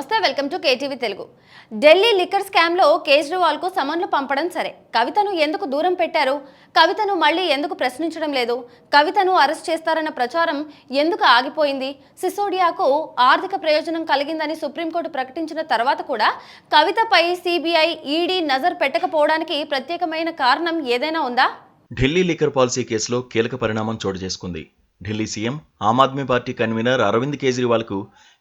నమస్తే, welcome to KTV Telugu. Delhi liquor scam లో కేజ్రీవాల్ కు సమన్లు పంపడం సరే, కవితను ఎందుకు దూరం పెట్టారు, కవితను మళ్ళీ ఎందుకు ప్రశ్నించడం లేదు, కవితను అరెస్ట్ చేస్తారన్న ప్రచారం ఎందుకు ఆగిపోయింది, సిసోడియాకు ఆర్థిక ప్రయోజనం కలిగిందని సుప్రీంకోర్టు ప్రకటించిన తర్వాత కూడా కవితపై సిబిఐ ఈడీ నజర్ పెట్టకపోవడానికి ప్రత్యేకమైన కారణం ఏదైనా ఉందా? ఢిల్లీ లిక్కర్ పాలసీ కేసులో కీలక పరిణామం చోటు చేసుకుంది. Delhi CM Aam Aadmi Party convener Arvind కేజ్రీవాల్కు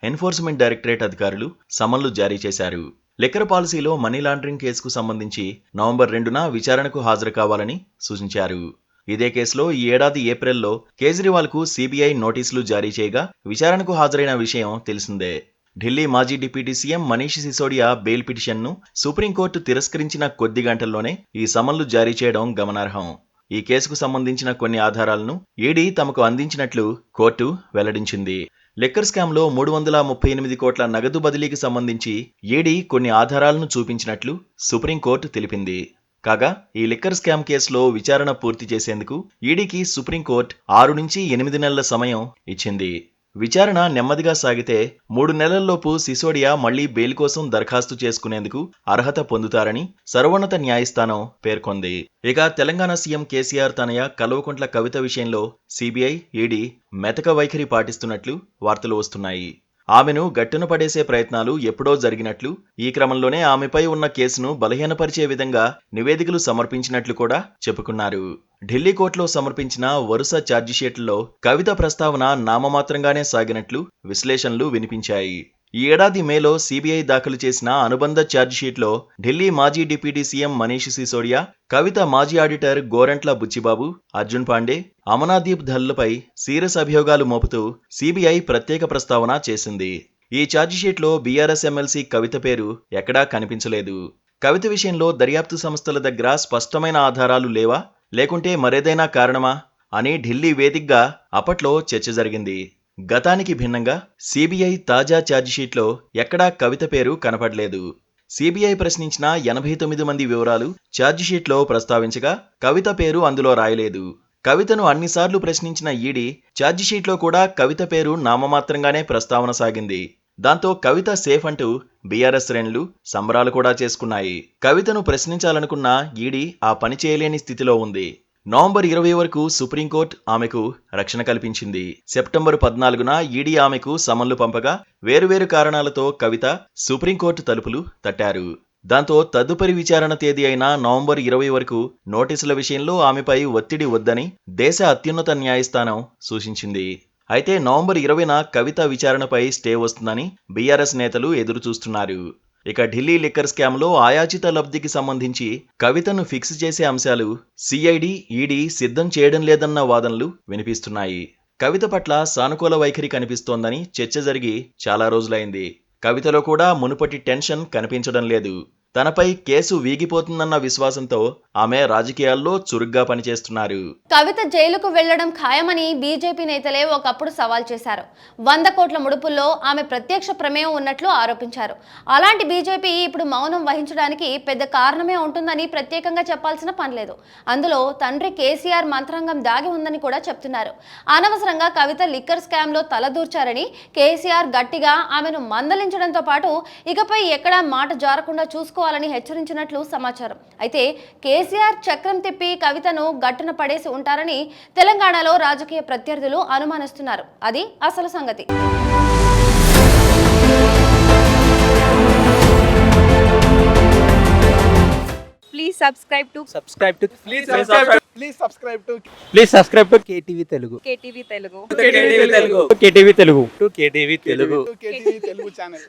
ఎన్ఫోర్స్మెంట్ డైరెక్టరేట్ అధికారులు సమన్లు జారీ చేశారు. లిక్కర్ పాలసీలో మనీ లాండరింగ్ కేసుకు సంబంధించి నవంబర్ 2న విచారణకు హాజరు కావాలని సూచించారు. ఇదే కేసులో ఈ ఏడాది ఏప్రిల్లో కేజ్రీవాల్కు సిబిఐ నోటీసులు జారీ చేయగా విచారణకు హాజరైన విషయం తెలిసిందే. ఢిల్లీ మాజీ deputy CM Manish Sisodia bail పిటిషన్ను సుప్రీంకోర్టు తిరస్కరించిన కొద్ది గంటల్లోనే ఈ సమన్లు జారీ చేయడం గమనార్హం. ఈ కేసుకు సంబంధించిన కొన్ని ఆధారాలను ఈడీ తమకు అందించినట్లు కోర్టు వెల్లడించింది. లిక్కర్ స్కామ్లో 338 కోట్ల నగదు బదిలీకి సంబంధించి ఈడీ కొన్ని ఆధారాలను చూపించినట్లు సుప్రీంకోర్టు తెలిపింది. కాగా ఈ లిక్కర్ స్కామ్ కేసులో విచారణ పూర్తి చేసేందుకు ఈడీకి సుప్రీంకోర్టు 6 నుంచి 8 నెలల సమయం ఇచ్చింది. విచారణ నెమ్మదిగా సాగితే 3 నెలల్లోపు సిసోడియా మళ్లీ బెయిల్ కోసం దరఖాస్తు చేసుకునేందుకు అర్హత పొందుతారని సర్వోన్నత న్యాయస్థానం పేర్కొంది. ఇక తెలంగాణ సీఎం కేసీఆర్ తనయ కల్వకుంట్ల కవిత విషయంలో సిబిఐ, ఈడీ మెతక వైఖరి పాటిస్తున్నట్లు వార్తలు వస్తున్నాయి. ఆమెను గట్టున పడేసే ప్రయత్నాలు ఎప్పుడో జరిగినట్లు, ఈ క్రమంలోనే ఆమెపై ఉన్న కేసును బలహీనపరిచే విధంగా నివేదికలు సమర్పించినట్లు కూడా చెప్పుకున్నారు. ఢిల్లీ కోర్టులో సమర్పించిన వరుస ఛార్జిషీట్లలో కవిత ప్రస్తావన నామమాత్రంగానే సాగినట్లు విశ్లేషణలు వినిపించాయి. ఈ ఏడాది మేలో సిబిఐ దాఖలు చేసిన అనుబంధ ఛార్జిషీట్లో ఢిల్లీ మాజీ డిప్యూటీ సీఎం మనీష్ సిసోడియా, కవిత మాజీ ఆడిటర్ గోరంట్ల బుచ్చిబాబు, అర్జున్ పాండే, అమనాదీప్ ధల్లపై సీరియస్ అభియోగాలు మోపుతూ సిబిఐ ప్రత్యేక ప్రస్తావన చేసింది. ఈ ఛార్జిషీట్లో బీఆర్ఎస్ ఎమ్మెల్సీ కవిత పేరు ఎక్కడా కనిపించలేదు. కవిత విషయంలో దర్యాప్తు సంస్థల దగ్గర స్పష్టమైన ఆధారాలు లేవా, లేకుంటే మరేదైనా కారణమా అని ఢిల్లీ వేదికగా అప్పట్లో చర్చ జరిగింది. గతానికి భిన్నంగా సిబిఐ తాజా ఛార్జిషీట్లో ఎక్కడా కవిత పేరు కనపడలేదు. సిబిఐ ప్రశ్నించిన 89 మంది వివరాలు ఛార్జిషీట్లో ప్రస్తావించగా కవిత పేరు అందులో రాయలేదు. కవితను అన్నిసార్లు ప్రశ్నించిన ఈడీ ఛార్జిషీట్లో కూడా కవిత పేరు నామమాత్రంగానే ప్రస్తావన సాగింది. దాంతో కవిత సేఫ్ అంటూ బీఆర్ఎస్ శ్రేణులు సంబరాలు కూడా చేసుకున్నాయి. కవితను ప్రశ్నించాలనుకున్న ఈడీ ఆ పని చేయలేని స్థితిలో ఉంది. నవంబర్ 20 వరకు సుప్రీంకోర్టు ఆమెకు రక్షణ కల్పించింది. సెప్టెంబర్ 14న ఈడీ ఆమెకు సమన్లు పంపగా వేరువేరు కారణాలతో కవిత సుప్రీంకోర్టు తలుపులు తట్టారు. దాంతో తదుపరి విచారణ తేదీ అయిన నవంబర్ 20 వరకు నోటీసుల విషయంలో ఆమెపై ఒత్తిడి వద్దని దేశ అత్యున్నత న్యాయస్థానం సూచించింది. అయితే నవంబర్ 20న కవిత విచారణపై స్టే వస్తుందని బీఆర్ఎస్ నేతలు ఎదురుచూస్తున్నారు. ఇక ఢిల్లీ లిక్కర్ స్కామ్లో ఆయాచిత లబ్ధికి సంబంధించి కవితను ఫిక్స్ చేసే అంశాలు సిఐడి, ఈడీ సిద్ధం చేయడం లేదన్న వాదనలు వినిపిస్తున్నాయి. కవిత పట్ల సానుకూల వైఖరి కనిపిస్తోందని చర్చ జరిగి చాలా రోజులైంది. కవితలో కూడా మునుపటి టెన్షన్ కనిపించడం లేదు. తనపై కేసు వీగిపోతుందన్న విశ్వాసంతో ఆమె రాజకీయాల్లో చురుగ్గా పనిచేస్తున్నారు. కవిత జైలుకు వెళ్లడం ఖాయమని బీజేపీ నేతలే ఒకప్పుడు సవాల్ చేశారు. 100 కోట్ల ముడుపుల్లో ఆమె ప్రత్యక్ష ప్రమేయం ఉన్నట్లు ఆరోపించారు. అలాంటి బీజేపీ ఇప్పుడు మౌనం వహించడానికి పెద్ద కారణమే ఉంటుందని ప్రత్యేకంగా చెప్పాల్సిన పనిలేదు. అందులో తండ్రి కేసీఆర్ మంత్రాంగం దాగి ఉందని కూడా చెప్తున్నారు. అనవసరంగా కవిత లిక్కర్ స్కామ్ లో తలదూర్చారని కేసీఆర్ గట్టిగా ఆమెను మందలించడంతో పాటు ఇకపై ఎక్కడా మాట జారకుండా చూసుకోవాలని హెచ్చరించినట్లు సమాచారం. అయితే కేసీఆర్ చక్రం తిప్పి కవితను గట్టున పడేసి ఉంటారని తెలంగాణలో రాజకీయ ప్రత్యర్థులు అనుమానిస్తున్నారు. అది అసలు సంగతి. Please subscribe to KTV Telugu. KTV Telugu. KTV Telugu channel.